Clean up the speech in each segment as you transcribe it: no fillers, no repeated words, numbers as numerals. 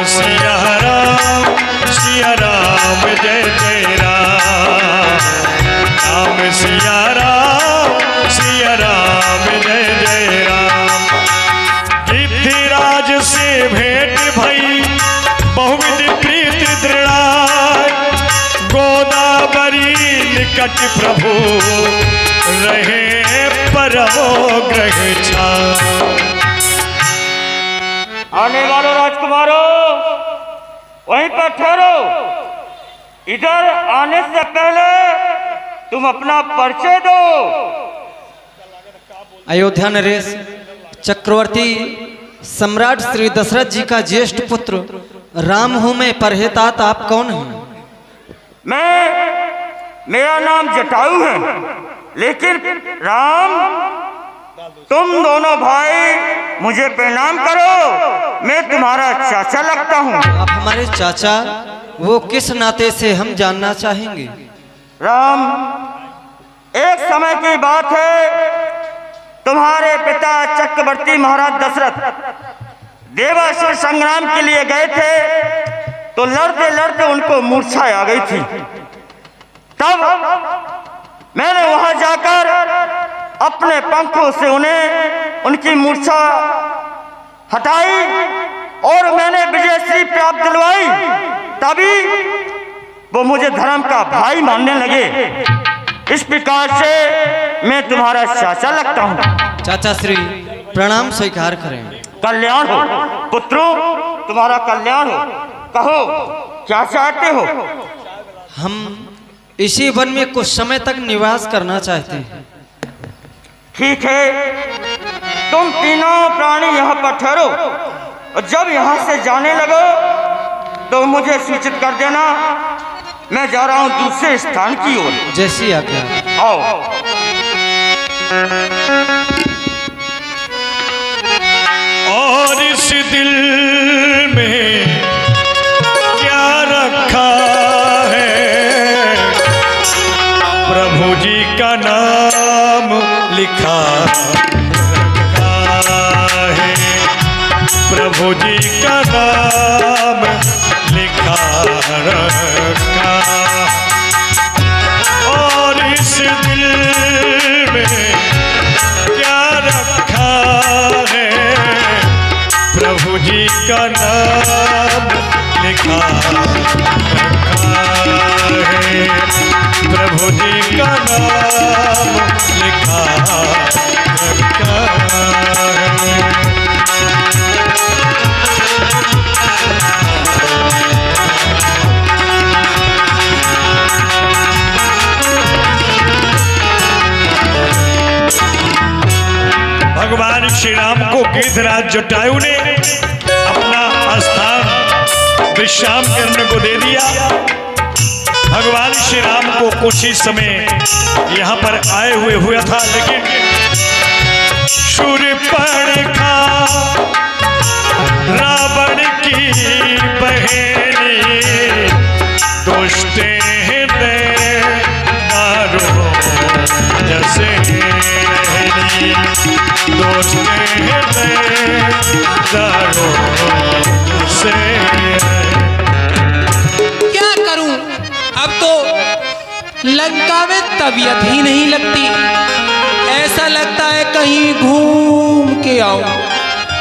सिया राम जय जय राम। राम सिया राम जय जय राम। गिद्धिराज से भेंट भई बहुविध प्रीत दृढ़ा। गोदावरी निकट प्रभु रहे परमो ग्रह छा। आने वालों राजकुमारों वहीं पर ठहरो। इधर आने से पहले तुम अपना परिचय दो। अयोध्या नरेश, चक्रवर्ती सम्राट श्री दशरथ जी का ज्येष्ठ पुत्र राम हूं मैं। परहेतात आप कौन हैं? मेरा नाम जटायु है, लेकिन राम तुम दोनों भाई मुझे प्रणाम करो। मैं तुम्हारा चाचा लगता हूँ। आप हमारे चाचा? वो किस नाते से हम जानना चाहेंगे। राम, एक समय की बात है, तुम्हारे पिता चक्रवर्ती महाराज दशरथ देवासुर संग्राम के लिए गए थे, तो लड़ते लड़ते उनको मूर्छा आ गई थी। तब मैंने वहां जाकर अपने पंखों से उनकी मूर्छा हटाई और मैंने विजयश्री प्राप्त दिलवाई। तभी वो मुझे धर्म का भाई मानने लगे। इस प्रकार से मैं तुम्हारा चाचा लगता हूँ। चाचा श्री प्रणाम स्वीकार करें। कल्याण हो पुत्रों, तुम्हारा कल्याण हो। कहो क्या चाहते हो? हम इसी वन में कुछ समय तक निवास करना चाहते हैं। ठीक है, तुम तीनों प्राणी यहाँ पर ठहरो और जब यहाँ से जाने लगो तो मुझे सूचित कर देना। मैं जा रहा हूँ दूसरे स्थान की ओर। जैसी आज्ञा। आओ। और इस दिल में क्या रखा है, प्रभु जी का नाम लिखा है। प्रभु जी का नाम लिखा रखा। और इस दिल में क्या रखा है, प्रभु जी का नाम लिखा है। प्रभु जी का नाम लिखा है। भगवान श्री राम को गिद्धराज जटायु ने अपना स्थान विश्राम करने को दे दिया। भगवान श्री राम को कुछ ही समय यहाँ पर आए हुआ था, लेकिन शूर्पणखा रावण की बहनी दुष्ट दारो जैसे दोस्त दारो से। क्या करूं, अब तो लंका में तबीयत ही नहीं लगती। ऐसा लगता है कहीं घूम के आऊं,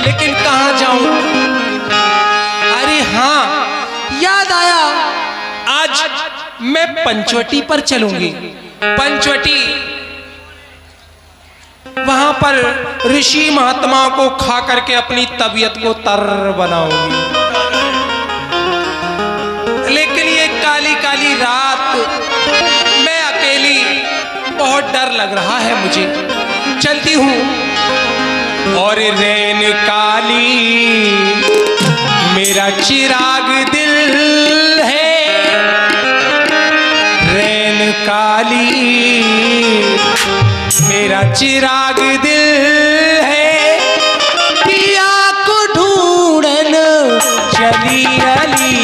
लेकिन कहां जाऊं। अरे हाँ, याद आया, आज मैं पंचवटी पर चलूंगी। पंचवटी, वहां पर ऋषि महात्मा को खा करके अपनी तबीयत को तर बनाऊंगी। लेकिन ये काली काली रात, मैं अकेली, बहुत डर लग रहा है मुझे। चलती हूं। और रैन काली मेरा चिराग दिल है, रैन काली मेरा चिराग दिल है। पिया को ढूंढन चली अली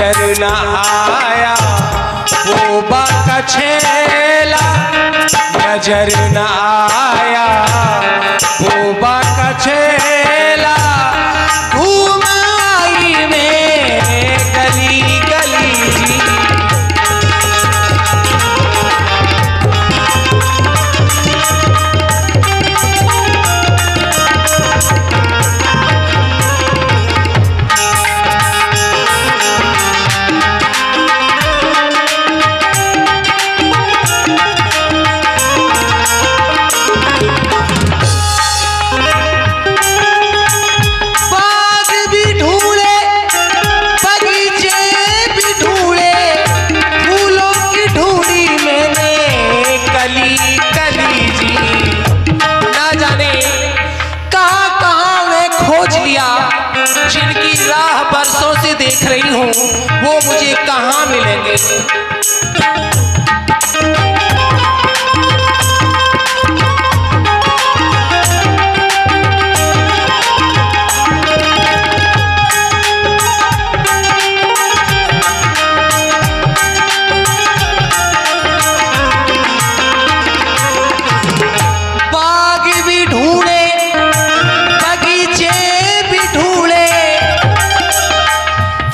नजर न आया वो बाका छेला, नजर न आया वो बाका छेला, घूम आई में गली गली जी। जिनकी राह बरसों से देख रही हूँ वो मुझे कहाँ मिलेंगे। बाग भी ढूंढे बगीचे भी ढूंढे,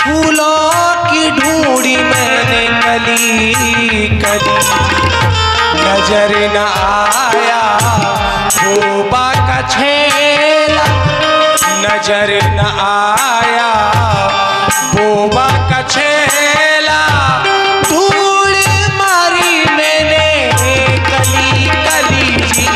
फूलों की ढूंढी मैंने कली कली, नजर न आया वो बाका छेला, नजर न आया वो बाका छेला, धूल मारी मैंने कली कली जी।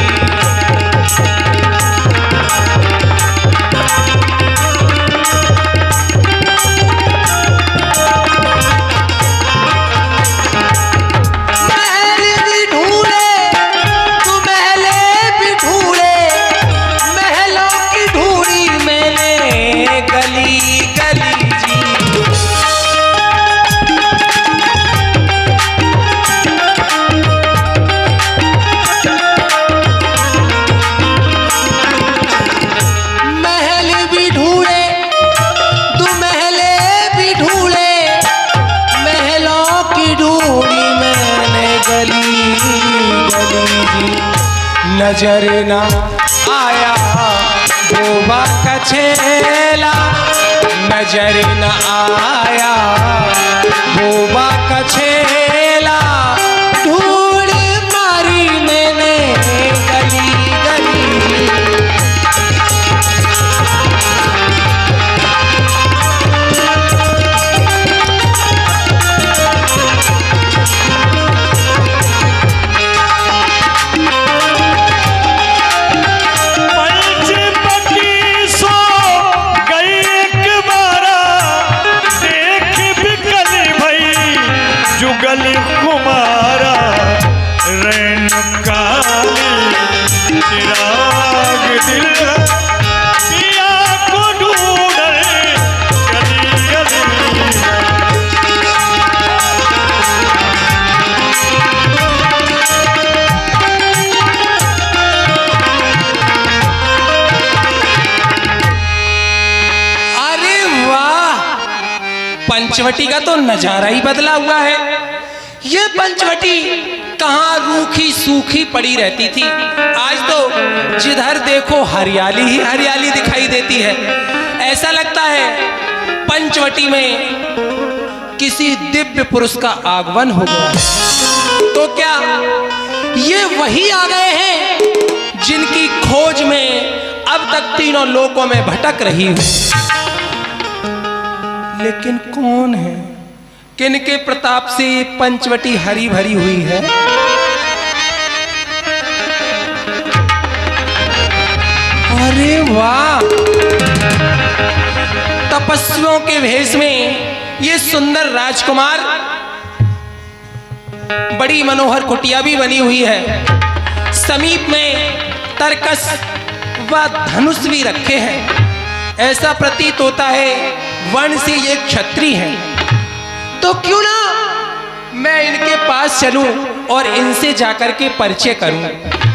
नजर न आया वो बाका छेला, नजर न आया वो बाका छेला, ढूंढ मारी मैंने गली गली। जुगल कुमारा रैन काली चिराग दिल पिया को ढूंढे गली गली। अरे वाह, पंचवटी का तो नजारा ही बदला हुआ है। ये पंचवटी कहाँ रूखी सूखी पड़ी रहती थी, आज तो जिधर देखो हरियाली ही हरियाली दिखाई देती है। ऐसा लगता है पंचवटी में किसी दिव्य पुरुष का आगमन हो गया। तो क्या ये वही आ गए हैं जिनकी खोज में अब तक तीनों लोकों में भटक रही हूं? लेकिन कौन है, किनके प्रताप से पंचवटी हरी भरी हुई है? अरे वाह, तपस्वियों के भेष में ये सुंदर राजकुमार, बड़ी मनोहर कुटिया भी बनी हुई है। समीप में तरकस व धनुष भी रखे हैं। ऐसा प्रतीत होता है वन से ये क्षत्रिय हैं। तो क्यों ना मैं इनके पास चलूं और इनसे जाकर के परिचय करूं।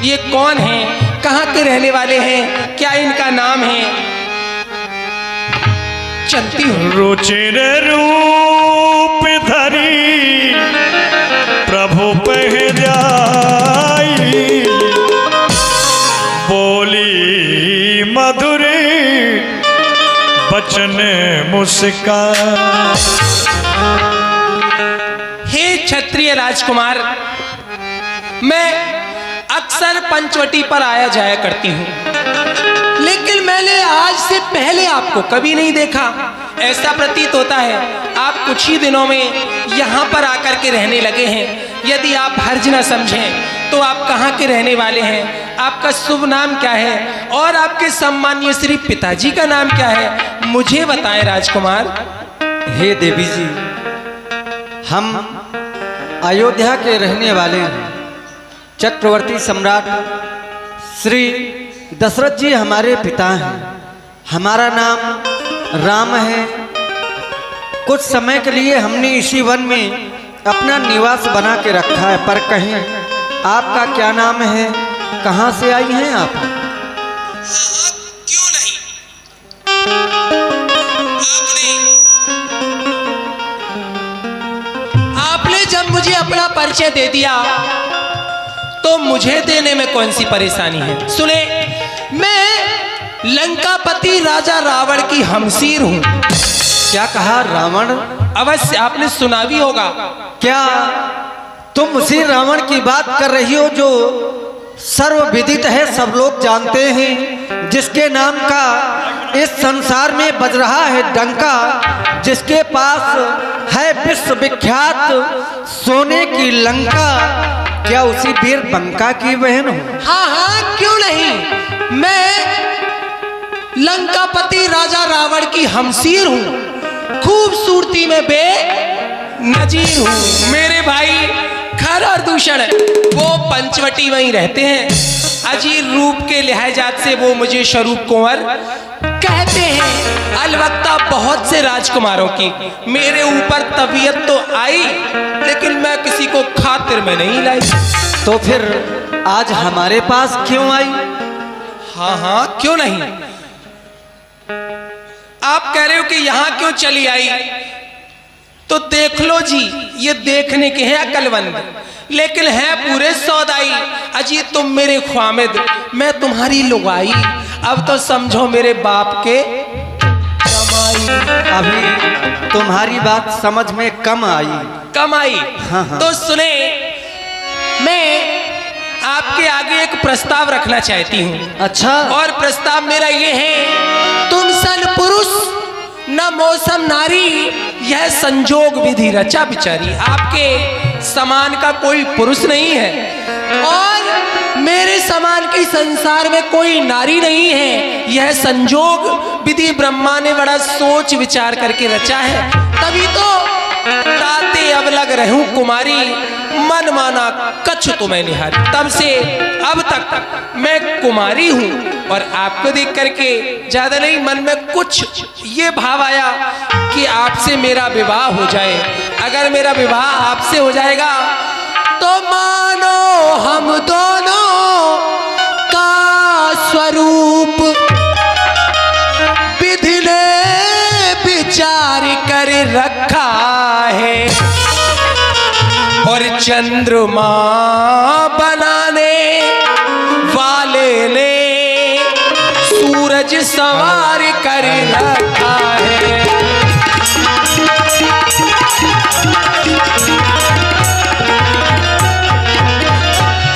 ये कौन हैं, कहाँ के रहने वाले हैं, क्या इनका नाम है? चलती हूँ। रुचिर रूप धरी प्रभु पहराई, बोली मधुर बचन मुस्कान। हे क्षत्रिय राजकुमार, मैं अक्सर पंचवटी पर आया जाया करती हूँ, लेकिन मैंने आज से पहले आपको कभी नहीं देखा। ऐसा प्रतीत होता है आप कुछ ही दिनों में यहाँ पर आकर के रहने लगे हैं। यदि आप हर्ज न समझें तो आप कहाँ के रहने वाले हैं, आपका शुभ नाम क्या है और आपके सम्मानीय श्री पिताजी का नाम क्या है, मुझे बताएं राजकुमार। हे देवी जी, हम अयोध्या के रहने वाले हैं। चक्रवर्ती सम्राट श्री दशरथ जी हमारे पिता हैं। हमारा नाम राम है। कुछ समय के लिए हमने इसी वन में अपना निवास बना के रखा है, पर कहें आपका क्या नाम है, कहाँ से आई हैं आप? क्यों नहीं, आपने जब मुझे अपना परिचय दे दिया तो मुझे देने में कौन सी परेशानी है। सुने, मैं लंकापति राजा रावण की हमसीर हूं। क्या कहा? रावण? अवश्य आपने सुना भी होगा। क्या तुम उसी रावण की बात कर रही हो जो सर्वविदित है, सब लोग जानते हैं, जिसके नाम का इस संसार में बज रहा है डंका, जिसके पास है विश्व विख्यात सोने की लंका? क्या उसी वीर बंका की बहन हो? हाँ हाँ, क्यों नहीं। मैं लंकापति राजा रावण की हमसीर हूँ, खूबसूरती में बेनजीर हूँ। मेरे भाई खर और दूषण वो पंचवटी वहीं रहते हैं। अजीर रूप के लिहाजात से वो मुझे स्वरूप कुंवर कहते हैं। अलबत्ता बहुत से राजकुमारों की मेरे ऊपर तबीयत तो आई, लेकिन मैं किसी को खातिर में नहीं लाई। तो फिर आज हमारे पास क्यों आई? हाँ हाँ, क्यों नहीं। आप कह रहे हो कि यहाँ क्यों चली आई, तो देख लो जी, ये देखने के हैं अकलमंद, लेकिन है पूरे सौदाई। अजी तुम मेरे ख्वामिद, मैं तुम्हारी लुगाई, अब तो समझो मेरे बाप के कमाई। अभी तुम्हारी बात समझ में कम आई। हाँ, हाँ। तो सुने, मैं आपके आगे एक प्रस्ताव रखना चाहती हूँ। अच्छा। और प्रस्ताव मेरा ये है, तुम सन पुरुष न मौसम नारी, यह संजोग विधि रचा बिचारी। आपके समान का कोई पुरुष नहीं है और मेरे समान की संसार में कोई नारी नहीं है। यह संजोग विधि ब्रह्मा ने बड़ा सोच विचार करके रचा है, तभी तो ताते अब लग रहूं कुमारी, मन माना कछु तुम्हें निहारी। तब से अब तक मैं कुमारी हूँ और आपको देख करके ज्यादा नहीं, मन में कुछ ये भाव आया कि आपसे मेरा विवाह हो जाए। अगर मेरा विवाह आपसे हो जाएगा तो मानो हम दोनों का स्वरूप विधि ने विचार कर रखा है और चंद्रमा बनाने वाले ने सूरज सवार कर रखा है।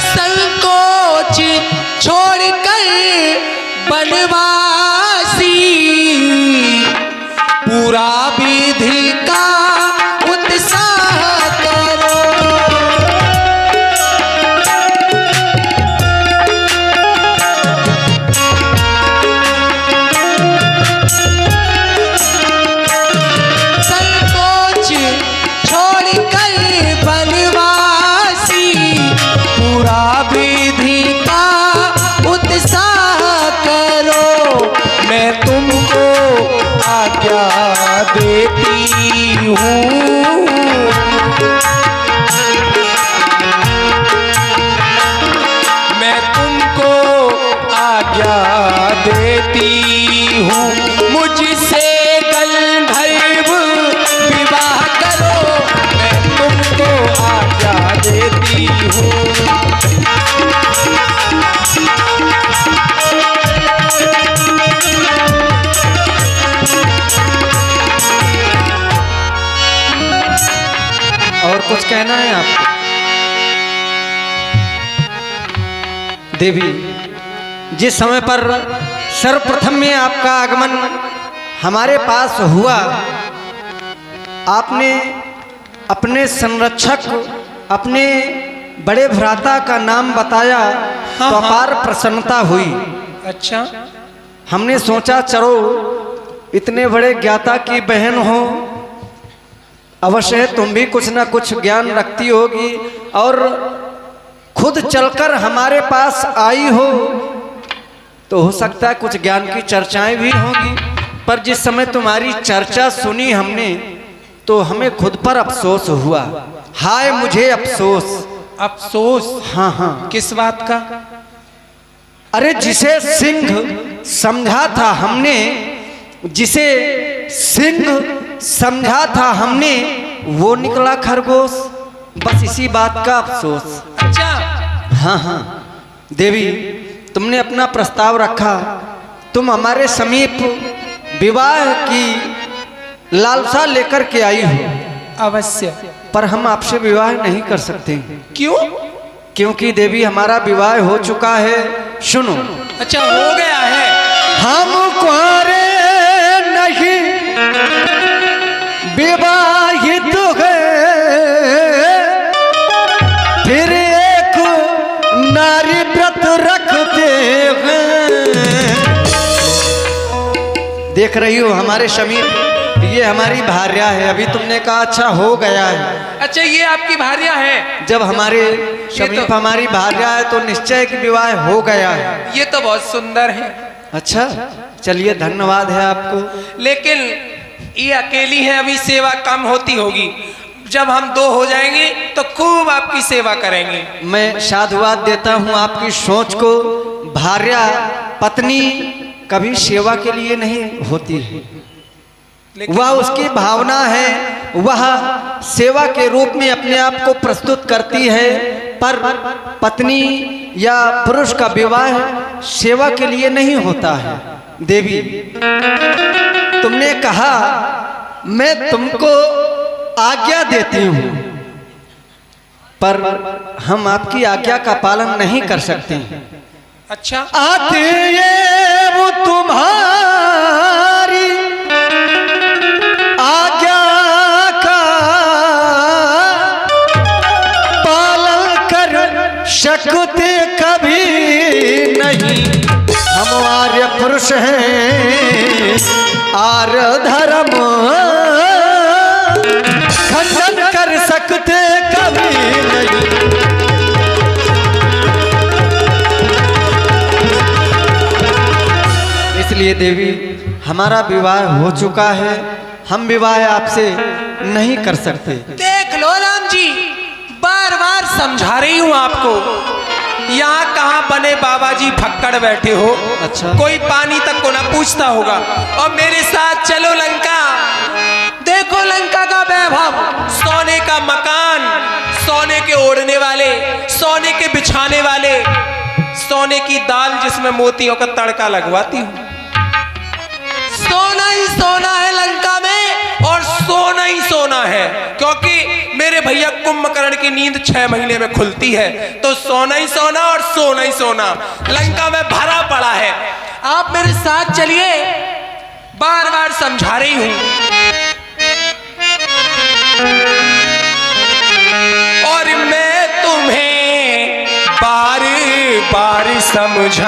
संकोच छोड़कर बनवासी पूरा विधि का उत्साह करो। संकोच छोड़कर बनवासी पूरा विधि का उत्साह करो। मैं तुमको आज्ञा देती हूँ, मैं तुमको आज्ञा देती हूँ। मुझसे गलती कहना है आपको? देवी, जिस समय पर सर्वप्रथम में आपका आगमन हमारे पास हुआ, आपने अपने संरक्षक, अपने बड़े भ्राता का नाम बताया तो अपार प्रसन्नता हुई। अच्छा, हमने सोचा चलो इतने बड़े ज्ञाता की बहन हो, अवश्य तुम भी कुछ ना कुछ ज्ञान रखती होगी और खुद चलकर हमारे पास आई हो तो हो सकता है कुछ ज्ञान की चर्चाएं भी होंगी। पर जिस समय तुम्हारी चर्चा सुनी हमने तो हमें खुद पर अफसोस हुआ। हाय मुझे अफसोस। अफसोस? हाँ हाँ। किस बात का? अरे जिसे सिंह समझा था हमने, जिसे सिंह समझा था हमने, वो निकला खरगोश। बस इसी बात का अफसोस। अच्छा। हाँ हाँ देवी, तुमने अपना प्रस्ताव रखा, तुम हमारे समीप विवाह की लालसा लेकर के आई हो। अवश्य। पर हम आपसे विवाह नहीं कर सकते। क्यों? क्योंकि देवी हमारा विवाह हो चुका है। सुनो। अच्छा, हो गया है? हम कुंवारे नहीं विवाहित है, फिर एक नारी व्रत रखते हैं। देख रही हो हमारे समीप, ये हमारी भार्या है। अभी तुमने कहा अच्छा हो गया है। अच्छा, ये आपकी भार्या है? जब हमारे समीप हमारी भार्या है तो निश्चय कि विवाह हो गया है। ये तो बहुत सुंदर है। अच्छा, चलिए धन्यवाद है आपको। लेकिन ये अकेली है, अभी सेवा कम होती होगी। जब हम दो हो जाएंगे तो खूब आपकी सेवा करेंगे। मैं साधुवाद देता हूँ आपकी सोच को। भार्या पत्नी कभी सेवा के लिए नहीं होती है, वह उसकी भावना है, वह सेवा के रूप में अपने आप को प्रस्तुत करती है। पर पत्नी या पुरुष का विवाह सेवा के लिए नहीं होता है। देवी, तुमने कहा मैं तुमको आज्ञा देती हूँ, पर हम आपकी आज्ञा का पालन नहीं कर सकते। अच्छा। आते वो तुम्हारी आज्ञा का पालन कर सकते कभी नहीं। हम आर्य पुरुष हैं, आर्य धर्म खंडन कर सकते कभी नहीं। इसलिए देवी, हमारा विवाह हो चुका है, हम विवाह आपसे नहीं कर सकते। देख लो राम जी, बार बार समझा रही हूँ आपको। यहाँ कहाँ बने बाबा जी फक्कड़ बैठे हो। अच्छा। कोई पानी तक को ना पूछता होगा। और मेरे साथ चलो लंका। देखो लंका का वैभव, सोने का मकान, सोने के ओढ़ने वाले, सोने के बिछाने वाले, सोने की दाल जिसमें मोतियों का तड़का लगवाती हूँ। सोना ही सोना है लंका में, और सोना ही सोना है। क्योंकि मेरे भैया कुंभकर्ण की नींद 6 महीने में खुलती है, तो सोना ही सोना और सोना ही सोना लंका में भरा पड़ा है। आप मेरे साथ चलिए, बार बार समझा रही हूं। और मैं तुम्हें बार बार समझाऊं।